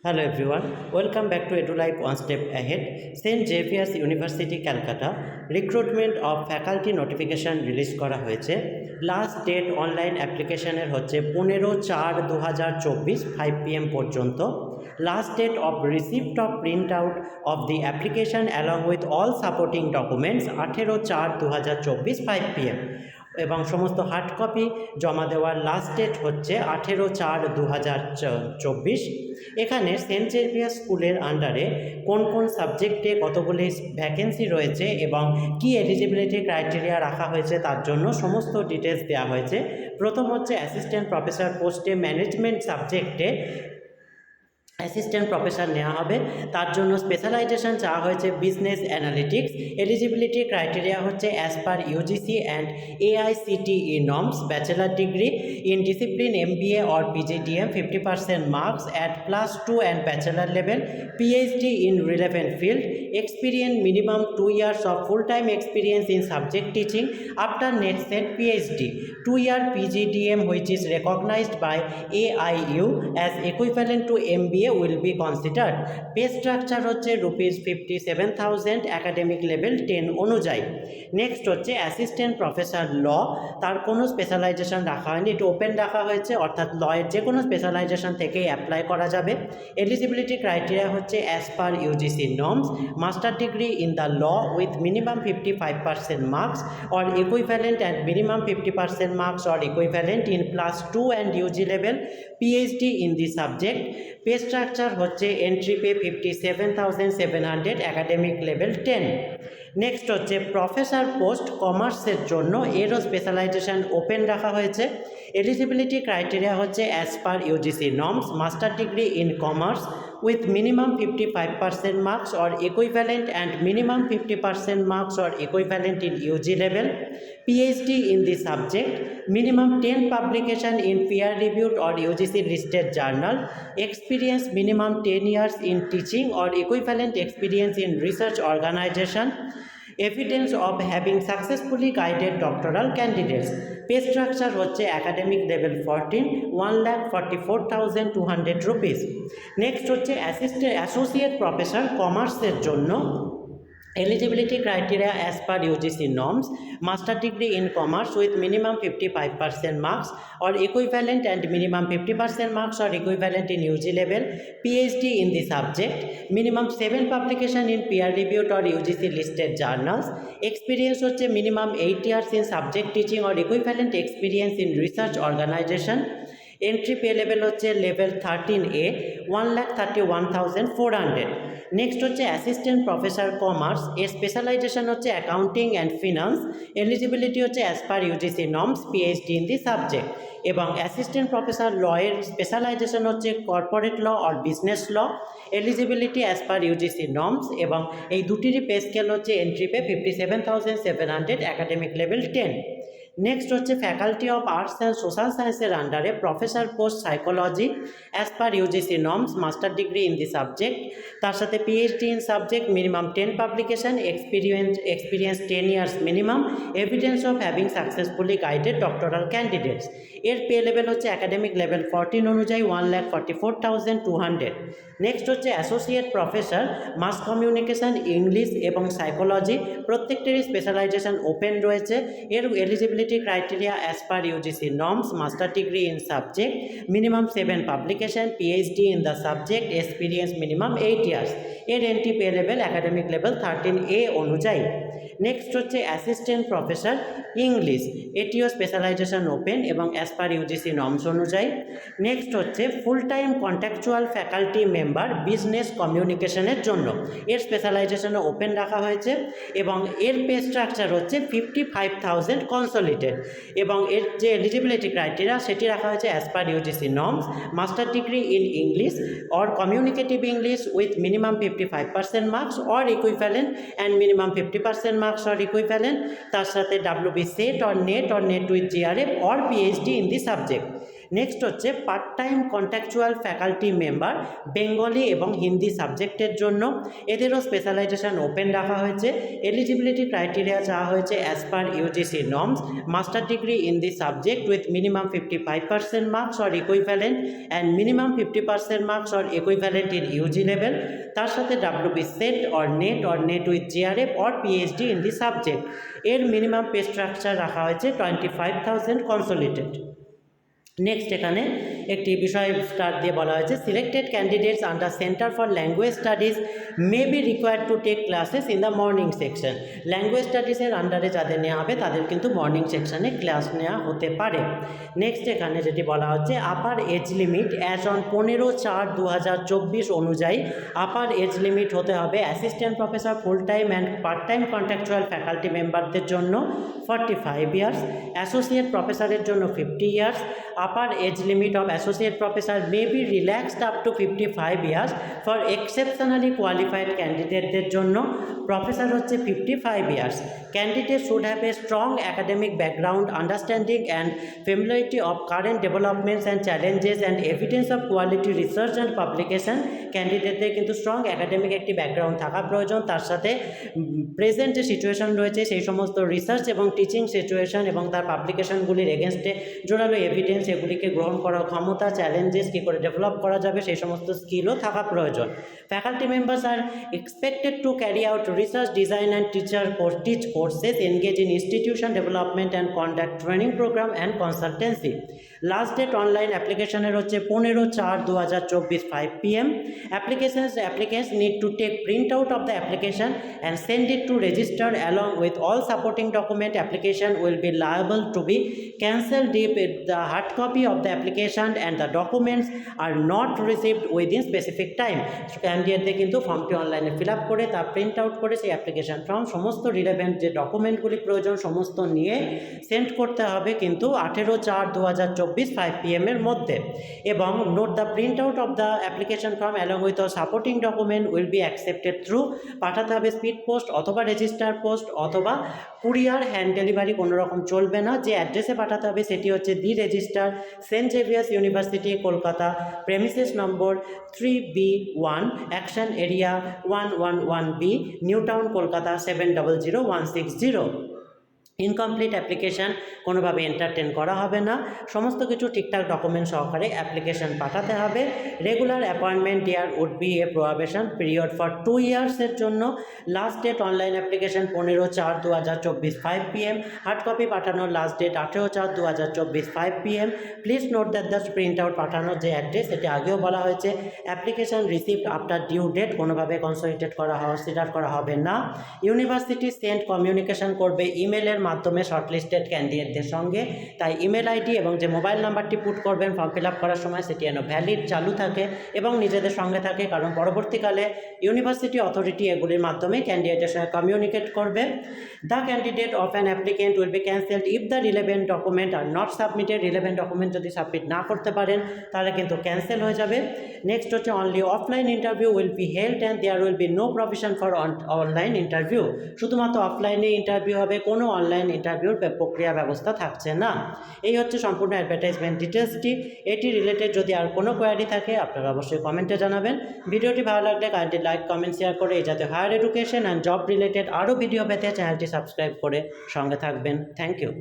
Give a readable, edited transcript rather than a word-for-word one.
Hello everyone, welcome back to EduLife One Step Ahead. St. Xavier's University, Calcutta, recruitment of faculty notification release করা হয়েছে। Last date online অ্যাপ্লিকেশনের হচ্ছে 15/4/2024 5 PM পর্যন্ত। Last date of receipt of print out of the application along with all supporting documents 18/4/2024 5 PM। এবং সমস্ত hard copy জমা দেওয়ার last date হচ্ছে 18/4/2024। এখানে সেন্ট জেভিয়ার স্কুলের আন্ডারে কোন কোন সাবজেক্টে কতগুলি ভ্যাকেন্সি রয়েছে এবং কি এলিজিবিলিটি ক্রাইটেরিয়া রাখা হয়েছে তার জন্য সমস্ত ডিটেলস দেওয়া হয়েছে। প্রথম হচ্ছে অ্যাসিস্ট্যান্ট প্রফেসর পোস্টে ম্যানেজমেন্ট সাবজেক্টে অ্যাসিস্ট্যান্ট প্রফেসর নেওয়া হবে, তার জন্য স্পেশালাইজেশন চাওয়া হয়েছে বিজনেস অ্যানালিটিক্স। এলিজিবিলিটি ক্রাইটেরিয়া হচ্ছে as per UGC and AICTE norms, bachelor degree in discipline MBA or PGDM 50% marks at +2 and bachelor level, PhD in relevant field, experience minimum 2 years of full-time experience in subject teaching after net set PhD, 2-year PGDM which is recognized by AIU as equivalent to MBA will be considered. Pay structure হচ্ছে ₹57,000 academic level 10 অনুযায়ী। Next হচ্ছে assistant professor ল, তার কোনো specialisation রাখা হয়নি, এটা open রাখা হয়েছে, অর্থাৎ লয়ের যে কোনো স্পেশালাইজেশন থেকেই অ্যাপ্লাই করা যাবে। এলিজিবিলিটি ক্রাইটেরিয়া হচ্ছে as per UGC norms, master degree in the law with minimum 55% marks or equivalent and minimum 50% marks or equivalent in +2 and UG level, PhD in the subject. Pay structure হচ্ছে entry pay 57,700 academic level 10। Next হচ্ছে professor post কমার্সের জন্য, এরও specialisation open রাখা হয়েছে। Eligibility criteria হচ্ছে as per UGC norms, master degree in commerce with minimum 55% marks or equivalent and minimum 50% marks or equivalent in UG level, PhD in the subject, minimum 10 publication in peer-reviewed or UGC listed journal, experience minimum 10 years in teaching or equivalent experience in research organization, evidence of having successfully guided doctoral candidates. Pay structure হচ্ছে academic level 14, 1,44,200 rupees. Next হচ্ছে associate professor কমার্সের জন্য, eligibility criteria as per UGC norms, master degree in commerce with minimum 55% marks or equivalent and minimum 50% marks or equivalent in UG level, PhD in the subject, minimum 7 publication in peer reviewed or UGC listed journals, experience হচ্ছে minimum 8 years in subject teaching or equivalent experience in research organization, entry pay level হচ্ছে level 13A, 1,31,400। Next হচ্ছে assistant professor commerce, এর specialisation হচ্ছে accounting and finance. Eligibility হচ্ছে as per UGC norms, PhD in the subject. এবং assistant professor law এর specialisation হচ্ছে corporate law or business law. Eligibility as per UGC norms, এবং এই দুটিরই পে স্কেল হচ্ছে entry pay 57,700 academic level 10। Next হচ্ছে faculty of arts and social সায়েন্সের আন্ডারে professor post psychology as per UGC norms, master degree in the subject, তার সাথে PhD in subject, minimum 10 publication, experience 10 years minimum, evidence of having successfully guided doctoral candidates. এর pay level হচ্ছে academic level 14 অনুযায়ী 1,44,200। Next হচ্ছে associate professor mass communication, English এবং psychology, প্রত্যেকটিরই specialization open রয়েছে। এর eligibility criteria as per UGC norms, master degree in subject, minimum 7 publication, PhD in the subject, experience minimum 8 years. এর entry pay level academic level 13A অনুযায়ী। Next হচ্ছে assistant professor English, এটিও specialisation open এবং as per UGC norms অনুযায়ী। Next হচ্ছে full time contractual faculty member business কমিউনিকেশনের জন্য, এর স্পেশালাইজেশনও ওপেন রাখা হয়েছে এবং এর পে স্ট্রাকচার হচ্ছে 55,000 কনসলিডেড। এবং এর যে এলিজিবিলিটি ক্রাইটেরিয়া সেটি রাখা হয়েছে as per UGC norms, master degree in English or communicative English with minimum 55% marks or equivalent and minimum 50% marks or equivalent, তার সাথে WB SET or NET with GRF or PhD in the subject. Next হচ্ছে part time contractual faculty member Bengali এবং হিন্দি সাবজেক্টের জন্য, এদেরও specialisation open রাখা হয়েছে। Eligibility criteria চাওয়া হয়েছে as per UGC norms, master degree in the subject with minimum 55% marks or equivalent and minimum 50% marks or equivalent in UG level, তার সাথে WB SET or NET with JRF or PhD in the subject. এর minimum pay structure রাখা হয়েছে 25,000 কনসোলিডেড। Next এখানে একটি বিষয় star দিয়ে বলা হয়েছে selected candidates under centre for language studies may be required to take classes in the morning section. Language স্টাডিজের আন্ডারে যাদের নেওয়া হবে তাদের কিন্তু মর্নিং সেকশনে ক্লাস নেওয়া হতে পারে। নেক্সট এখানে যেটি বলা হচ্ছে upper age limit as on 15/4/2024 অনুযায়ী আপার এজ লিমিট হতে হবে assistant professor full time and part time contractual faculty মেম্বারদের জন্য 45 ইয়ার্স, অ্যাসোসিয়েট প্রফেসরের জন্য 50 years. Upper age limit of associate professor may be relaxed up to 55 years for exceptionally qualified ক্যান্ডিডেটদের জন্য professor হচ্ছে 55 years. Candidate should have a strong academic background, understanding and familiarity of current developments and challenges and evidence of quality research and publication. ক্যান্ডিডেটদের কিন্তু strong academic একটি background থাকা প্রয়োজন, তার সাথে প্রেজেন্ট যে সিচুয়েশন রয়েছে সেই সমস্ত রিসার্চ এবং টিচিং সিচুয়েশন এবং তার পাবলিকেশনগুলির এগেনস্টে জোরালো এভিডেন্স, এগুলিকে গ্রহণ করার ক্ষমতা, চ্যালেঞ্জেস কী করে ডেভেলপ করা যাবে সেই সমস্ত স্কিলও থাকা প্রয়োজন। Faculty members are expected to carry out research, design and teach courses, engage in institution development and conduct training programme and consultancy. Last date online অ্যাপ্লিকেশনের হচ্ছে 15/4/2024 5 PM। Applicants need to take print out of the application and send it to register along with all supporting document. Application will be liable to be cancelled if the hard copy of the application and the documents are not received within specific time. ক্যান্ডিডেটদের কিন্তু ফর্মটি অনলাইনে fill up করে তা print out করে সেই application form সমস্ত relevant যে ডকুমেন্টগুলি প্রয়োজন সমস্ত নিয়ে সেন্ড করতে হবে কিন্তু 18/4/2024 5 PM এর মধ্যে। এবং note the print out of the application form along with supporting document will be accepted through, পাঠাতে হবে স্পিড পোস্ট অথবা রেজিস্টার পোস্ট অথবা কুরিয়ার, হ্যান্ড ডেলিভারি কোনো রকম চলবে না। যে অ্যাড্রেসে পাঠাতে হবে সেটি হচ্ছে the register, saint Xavier's university, Kolkata, premises number 3B1, action area 111B, new town, Kolkata 700160। Incomplete application কোনোভাবে এন্টারটেন করা হবে না, সমস্ত কিছু ঠিকঠাক ডকুমেন্ট সহকারে অ্যাপ্লিকেশান পাঠাতে হবে। Regular appointment year would be a probation period for 2 ইয়ার্সের জন্য। Last date online application 15/4/2024 5 PM। Hard copy পাঠানোর last date 18/4/2024 5 PM। Please note that the print out পাঠানোর যে অ্যাড্রেস এটি আগেও বলা হয়েছে। Application received after due date, কোনোভাবে কনসলিডেট কনসিডার করা হবে না। ইউনিভার্সিটি সেন্ড কমিউনিকেশন করবে ইমেলের মাধ্যমে শর্টলিস্টেড ক্যান্ডিডেটদের সঙ্গে, তাই ইমেল আইডি এবং যে মোবাইল নাম্বারটি পুট করবেন ফর্ম ফিল আপ করার সময় সেটি যেন ভ্যালিড চালু থাকে এবং নিজেদের সঙ্গে থাকে, কারণ পরবর্তীকালে ইউনিভার্সিটি অথরিটি এগুলির মাধ্যমে ক্যান্ডিডেটের সঙ্গে কমিউনিকেট করবে। The candidate of an applicant will be cancelled if the relevant document are not submitted. Relevant document যদি সাবমিট না করতে পারেন তাহলে কিন্তু ক্যান্সেল হয়ে যাবে। নেক্সট হচ্ছে only offline interview will be held and there will be no provision for online interview. শুধুমাত্র অফলাইনে ইন্টারভিউ হবে, কোনো অনলাইন ইন্টারভিউর প্রক্রিয়া ব্যবস্থা থাকছে না। এই হচ্ছে সম্পূর্ণ অ্যাডভার্টাইজমেন্ট ডিটেলসটি। এটি রিলেটেড যদি আর কোনো কোয়ারি থাকে আপনারা অবশ্যই কমেন্টে জানাবেন। ভিডিওটি ভালো লাগলে কাইন্ডলি লাইক, কমেন্ট, শেয়ার করে এই যাতে higher education and job related আরও ভিডিও পেতে চ্যানেলটি সাবস্ক্রাইব করে সঙ্গে থাকবেন। Thank you.